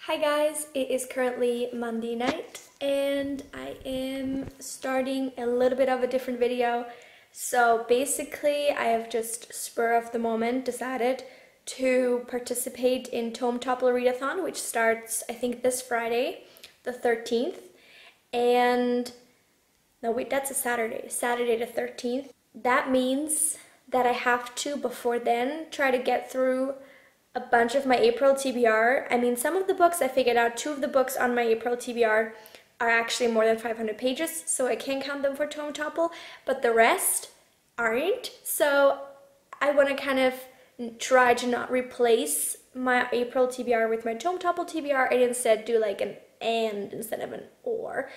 Hi guys, it is currently Monday night and I am starting a little bit of a different video. So basically I have just spur of the moment decided to participate in Tome Topple Readathon, which starts I think this Friday, the 13th. And no wait, that's a Saturday the 13th. That means that I have to before then try to get through a bunch of my April TBR. I mean, some of the books I figured out, 2 of the books on my April TBR are actually more than 500 pages, so I can count them for Tome Topple, but the rest aren't. So I want to kind of try to not replace my April TBR with my Tome Topple TBR and instead do like an and instead of an or.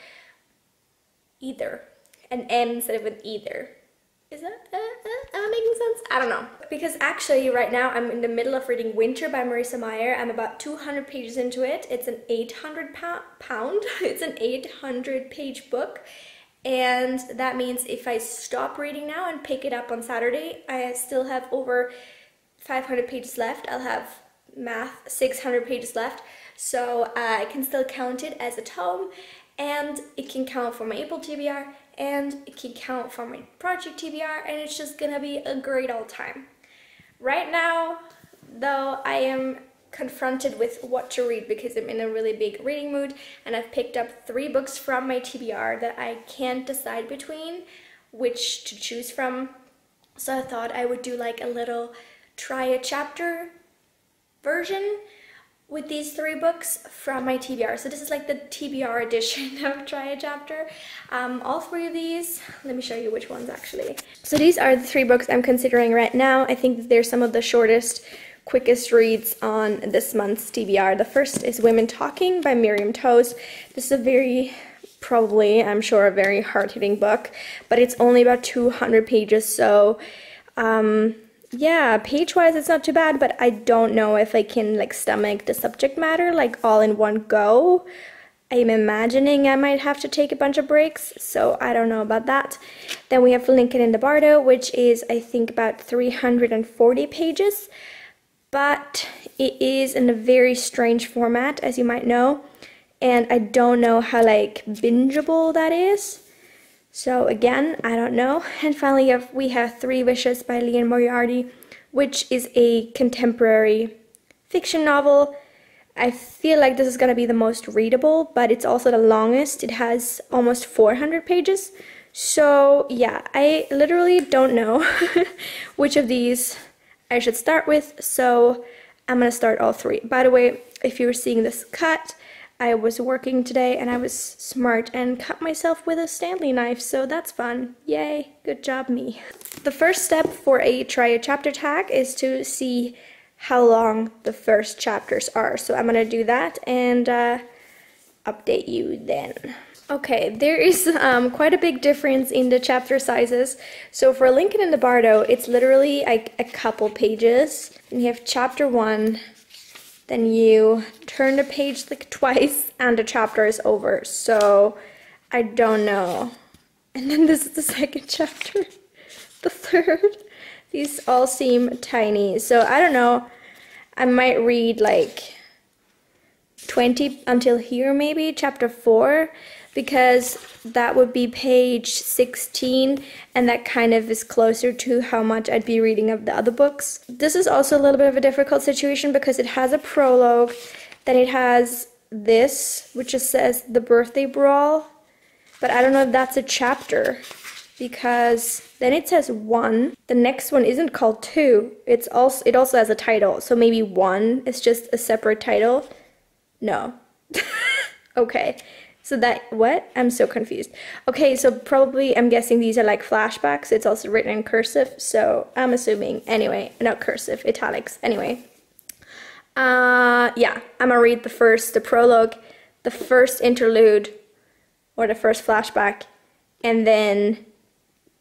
Either. An and instead of an either. Is that making sense? I don't know. Because actually right now I'm in the middle of reading Winter by Marissa Meyer. I'm about 200 pages into it. It's an 800 pound. It's an 800 page book. And that means if I stop reading now and pick it up on Saturday, I still have over 500 pages left. I'll have math 600 pages left. So I can still count it as a tome, and it can count for my April TBR, and it can count for my project TBR, and it's just gonna be a great old time. Right now, though, I am confronted with what to read because I'm in a really big reading mood, and I've picked up 3 books from my TBR that I can't decide between which to choose from. So I thought I would do like a little try a chapter version with these 3 books from my TBR. So this is like the TBR edition of Try a Chapter. All 3 of these, let me show you which ones actually. So these are the 3 books I'm considering right now. I think they're some of the shortest, quickest reads on this month's TBR. The first is Women Talking by Miriam Toews. This is a very, probably, I'm sure, a very hard-hitting book, but it's only about 200 pages, so yeah, page-wise it's not too bad, but I don't know if I can like stomach the subject matter like all in one go. I'm imagining I might have to take a bunch of breaks, so I don't know about that. Then we have Lincoln in the Bardo, which is I think about 340 pages, but it is in a very strange format, as you might know, and I don't know how like bingeable that is. So again, I don't know. And finally we have 3 Wishes by Liane Moriarty, which is a contemporary fiction novel. I feel like this is going to be the most readable, but it's also the longest. It has almost 400 pages. So yeah, I literally don't know which of these I should start with, so I'm going to start all 3. By the way, if you're seeing this cut, I was working today and I was smart and cut myself with a Stanley knife, so that's fun. Yay, good job me. The first step for a Try a Chapter tag is to see how long the first chapters are. So I'm gonna do that and update you then. Okay, there is quite a big difference in the chapter sizes. So for Lincoln in the Bardo, it's literally like a couple pages. And you have chapter 1. Then you turn the page like twice and the chapter is over. So I don't know. And then this is the second chapter, the third. These all seem tiny. So I don't know. I might read like 20 until here maybe, chapter 4, because that would be page 16, and that kind of is closer to how much I'd be reading of the other books. This is also a little bit of a difficult situation because it has a prologue, then it has this, which just says The Birthday Brawl, but I don't know if that's a chapter, because then it says 1. The next one isn't called 2. It also has a title, so maybe 1 is just a separate title. No. Okay. So that, what? I'm so confused. Okay, so probably, I'm guessing these are like flashbacks. It's also written in cursive, so I'm assuming. Anyway, not cursive, italics. Anyway. Yeah, I'm gonna read the prologue, the first interlude, or the first flashback, and then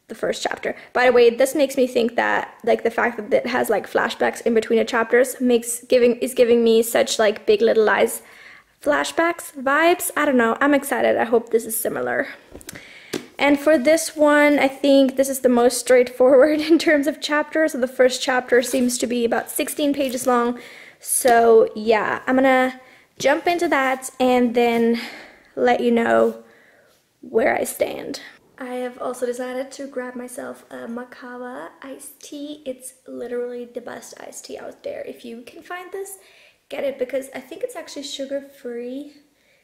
the first chapter. By the way, this makes me think that, like, the fact that it has like flashbacks in between the chapters is giving me such like Big Little Lies flashbacks vibes. I don't know, I'm excited. I hope this is similar. And for this one, I think this is the most straightforward in terms of chapters. So the first chapter seems to be about 16 pages long. So yeah, I'm gonna jump into that and then let you know where I stand. I have also decided to grab myself a Macava iced tea. It's literally the best iced tea out there. If you can find this, get it, because I think it's actually sugar-free.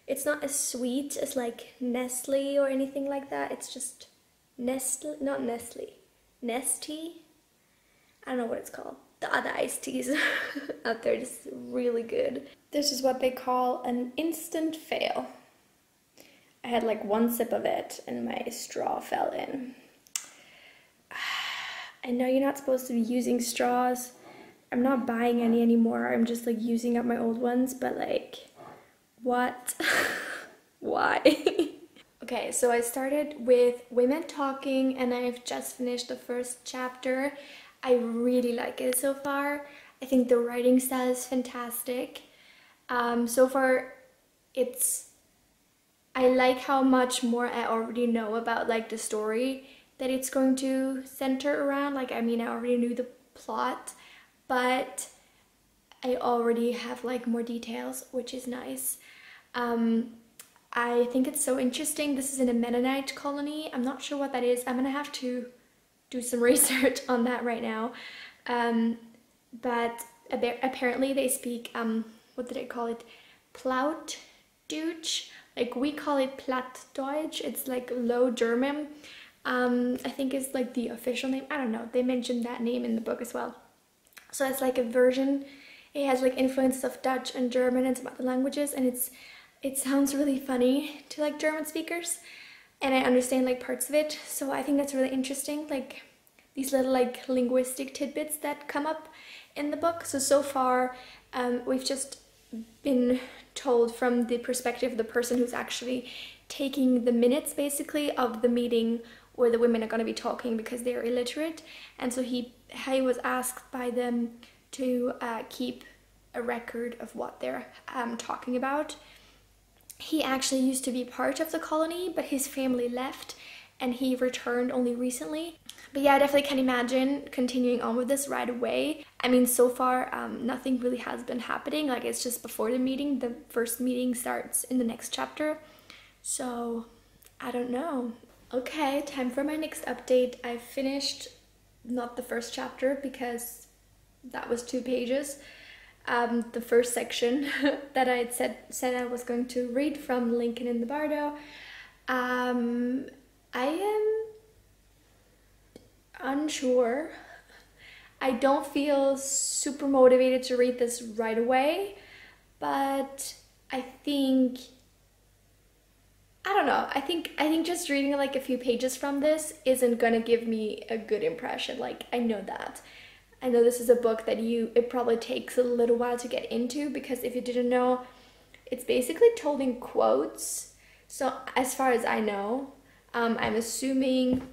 It's not as sweet as like Nestle or anything like that. It's just Nestle, not Nestle, Nestea. I don't know what it's called. The other iced teas out there, just really good. This is what they call an instant fail. I had like one sip of it and my straw fell in. I know you're not supposed to be using straws. I'm not buying any anymore. I'm just like using up my old ones, but like, what? Why? Okay, so I started with women talking and I've just finished the first chapter. I really like it so far. I think the writing style is fantastic. So far, I like how much more I already know about like the story that it's going to center around. Like, I mean, I already knew the plot, but I already have like more details, which is nice. I think it's so interesting. This is in a Mennonite colony. I'm not sure what that is. I'm gonna have to do some research on that right now. But apparently they speak, what did I call it? Plattdeutsch. Like, we call it Plattdeutsch. It's like Low German. I think it's like the official name. I don't know. They mentioned that name in the book as well. So it's like a version. It has like influences of Dutch and German and some other languages, and it sounds really funny to like German speakers, and I understand like parts of it. So I think that's really interesting, like these little like linguistic tidbits that come up in the book. So far we've just been told from the perspective of the person who's actually taking the minutes basically of the meeting where the women are going to be talking, because they're illiterate, and so he was asked by them to keep a record of what they're talking about. He actually used to be part of the colony, but his family left and he returned only recently. But yeah, I definitely can imagine continuing on with this right away. I mean, so far nothing really has been happening. Like, it's just before the meeting. The first meeting starts in the next chapter, so I don't know. Okay, time for my next update. I finished not the first chapter because that was 2 pages. The first section that I had said I was going to read from Lincoln in the Bardo. I am unsure. I don't feel super motivated to read this right away, but I think, I don't know, I think just reading like a few pages from this isn't gonna give me a good impression. Like, I know that. I know this is a book that it probably takes a little while to get into, because if you didn't know, it's basically told in quotes. So as far as I know, I'm assuming,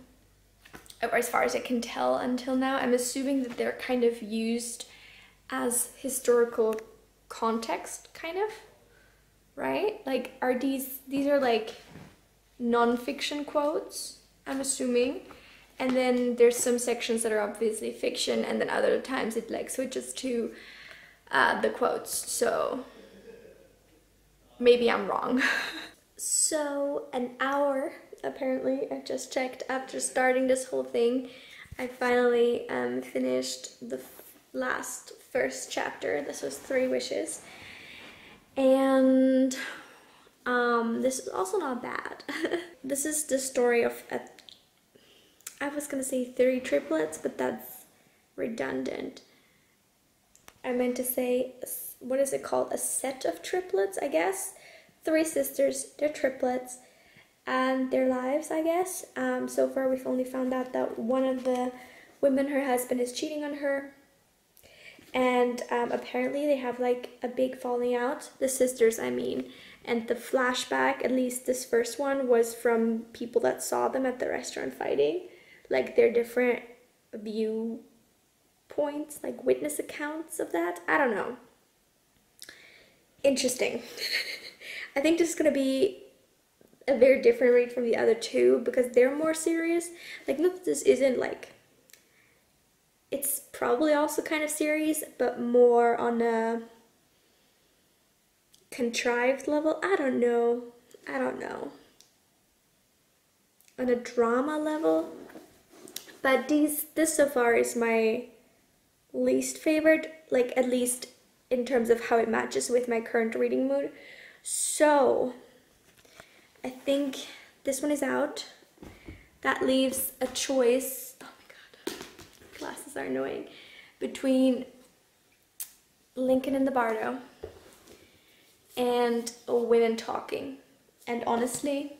or as far as I can tell until now, I'm assuming that they're kind of used as historical context, kind of, right? Like, are these are like non-fiction quotes, I'm assuming. And then there's some sections that are obviously fiction, and then other times it like switches to the quotes. So maybe I'm wrong. So an hour, apparently, I just checked after starting this whole thing. I finally finished the first chapter. This was 3 wishes. And this is also not bad. This is the story of I was gonna say 3 triplets, but that's redundant. I meant to say, what is it called? A set of triplets, I guess. 3 sisters, they're triplets, and their lives, I guess. So far we've only found out that one of the women, her husband, is cheating on her. And apparently they have like a big falling out, the sisters, I mean. And the flashback, at least this first one, was from people that saw them at the restaurant fighting. Like, their different viewpoints, like witness accounts of that. I don't know. Interesting. I think this is gonna be a very different read from the other 2, because they're more serious. Like, not that this isn't like, it's probably also kind of serious, but more on a contrived level. I don't know. On a drama level. But this so far is my least favorite, like at least in terms of how it matches with my current reading mood. So I think this one is out. That leaves a choice, oh my god, glasses are annoying, between Lincoln in the Bardo and Women Talking. And honestly,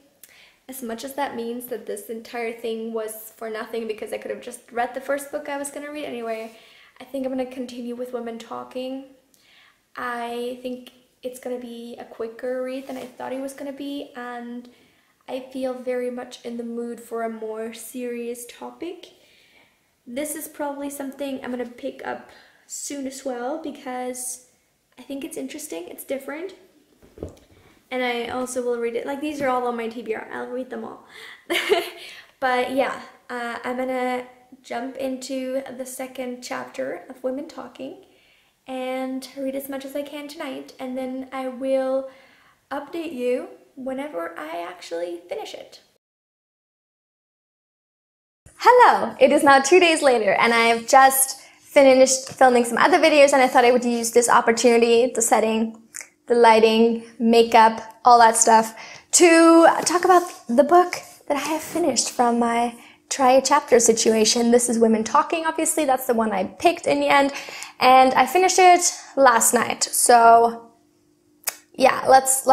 as much as that means that this entire thing was for nothing because I could have just read the first book I was gonna read anyway, I think I'm gonna continue with Women Talking. I think it's gonna be a quicker read than I thought it was gonna be, and I feel very much in the mood for a more serious topic. This is probably something I'm gonna pick up soon as well because I think it's interesting, it's different. And I also will read it. Like, these are all on my TBR. I'll read them all. But yeah, I'm gonna jump into the second chapter of Women Talking and read as much as I can tonight. And then I will update you whenever I actually finish it. Hello! It is now 2 days later and I've just finished filming some other videos, and I thought I would use this opportunity, the setting, the lighting, makeup, all that stuff, to talk about the book that I have finished from my try a chapter situation. This is Women Talking, obviously. That's the one I picked in the end, and I finished it last night. So yeah, let's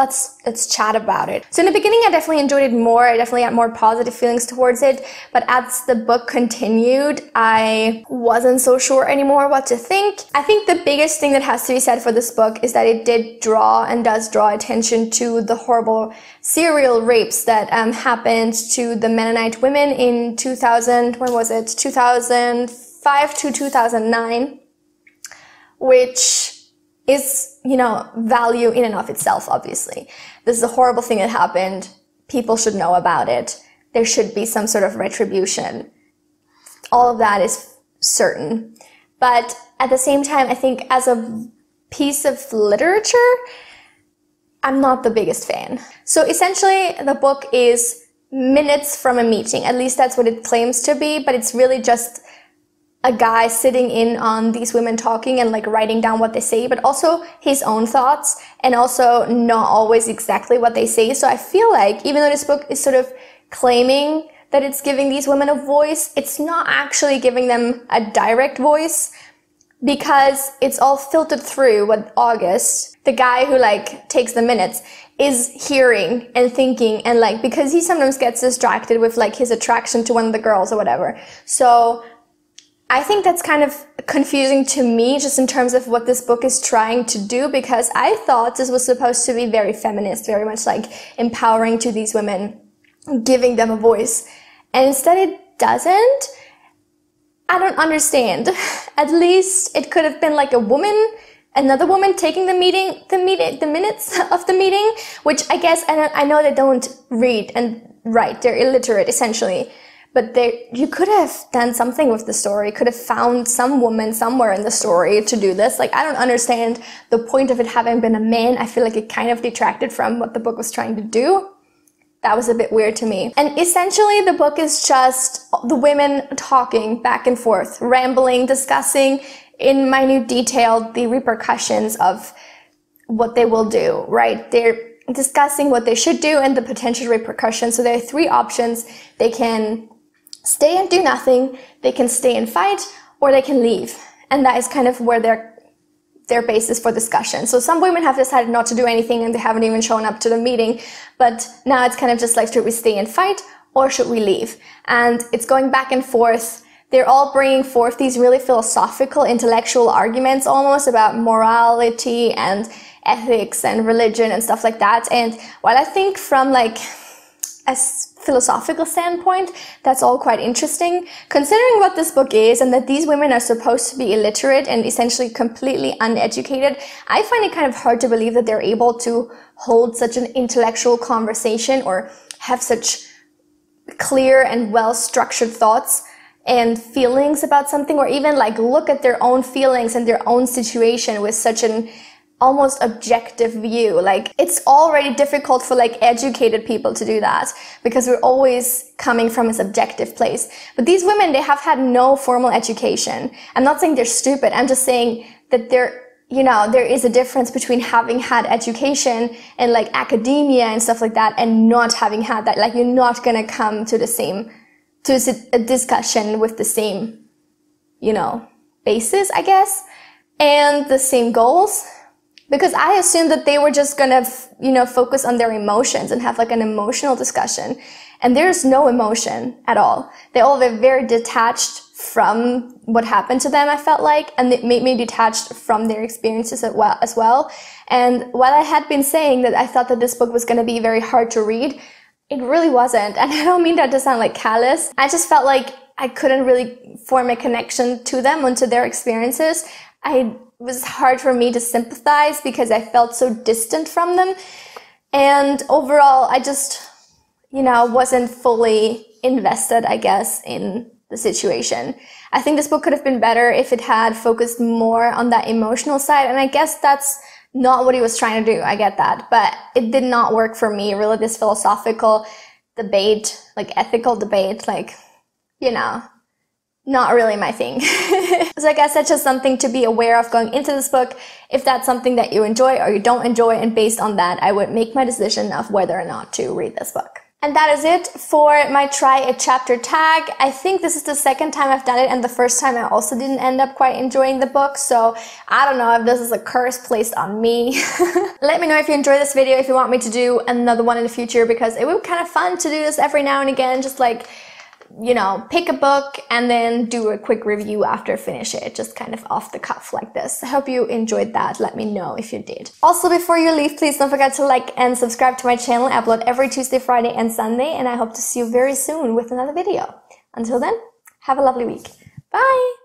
chat about it. So in the beginning, I definitely enjoyed it more. I definitely had more positive feelings towards it. But as the book continued, I wasn't so sure anymore what to think. I think the biggest thing that has to be said for this book is that it did draw and does draw attention to the horrible serial rapes that happened to the Mennonite women in 2005 to 2009, which is, you know, value in and of itself, obviously. This is a horrible thing that happened. People should know about it. There should be some sort of retribution. All of that is certain. But at the same time, I think as a piece of literature, I'm not the biggest fan. So essentially, the book is minutes from a meeting. At least that's what it claims to be, but it's really just a guy sitting in on these women talking and like writing down what they say, but also his own thoughts, and also not always exactly what they say. So I feel like even though this book is sort of claiming that it's giving these women a voice, it's not actually giving them a direct voice, because it's all filtered through what August, the guy who like takes the minutes, is hearing and thinking, and like, because he sometimes gets distracted with like his attraction to one of the girls or whatever. So I think that's kind of confusing to me, just in terms of what this book is trying to do, because I thought this was supposed to be very feminist, very much like empowering to these women, giving them a voice. And instead it doesn't. I don't understand. At least it could have been like another woman taking the minutes of the meeting, which I guess, and I know they don't read and write, they're illiterate essentially. But you could have done something with the story, could have found some woman somewhere in the story to do this. Like, I don't understand the point of it having been a man. I feel like it kind of detracted from what the book was trying to do. That was a bit weird to me. And essentially, the book is just the women talking back and forth, rambling, discussing in minute detail the repercussions of what they will do, right? They're discussing what they should do and the potential repercussions. So there are three options. They can stay and do nothing, they can stay and fight, or they can leave. And that is kind of where their basis for discussion. So some women have decided not to do anything and they haven't even shown up to the meeting, but now it's kind of just like, should we stay and fight or should we leave? And it's going back and forth. They're all bringing forth these really philosophical, intellectual arguments almost about morality and ethics and religion and stuff like that. And while I think from like a philosophical standpoint, that's all quite interesting, considering what this book is and that these women are supposed to be illiterate and essentially completely uneducated, I find it kind of hard to believe that they're able to hold such an intellectual conversation or have such clear and well-structured thoughts and feelings about something, or even like look at their own feelings and their own situation with such an almost objective view. Like, it's already difficult for like educated people to do that because we're always coming from a subjective place. But these women, they have had no formal education. I'm not saying they're stupid. I'm just saying that there is a difference between having had education and like academia and stuff like that and not having had that. Like, you're not gonna come to a discussion with the same, basis, I guess, and the same goals. Because I assumed that they were just gonna, focus on their emotions and have like an emotional discussion. And there's no emotion at all. They all were very detached from what happened to them, I felt like, and they made me detached from their experiences as well. And while I had been saying that I thought that this book was gonna be very hard to read, it really wasn't. And I don't mean that to sound like callous. I just felt like I couldn't really form a connection to them and to their experiences. It was hard for me to sympathize because I felt so distant from them. And overall, I just, wasn't fully invested, I guess, in the situation. I think this book could have been better if it had focused more on that emotional side. And I guess that's not what he was trying to do. I get that. But it did not work for me, really, this philosophical debate, like ethical debate, like, not really my thing. So I guess that's just something to be aware of going into this book. If that's something that you enjoy or you don't enjoy, and based on that, I would make my decision of whether or not to read this book. And that is it for my try a chapter tag. I think this is the second time I've done it, and the first time I also didn't end up quite enjoying the book. So I don't know if this is a curse placed on me. Let me know if you enjoyed this video, if you want me to do another one in the future, because it would be kind of fun to do this every now and again, just like, pick a book and then do a quick review after finish it, just kind of off the cuff like this. I hope you enjoyed that. Let me know if you did. Also, before you leave, please don't forget to like and subscribe to my channel. I upload every Tuesday, Friday, and Sunday, and I hope to see you very soon with another video. Until then, have a lovely week. Bye!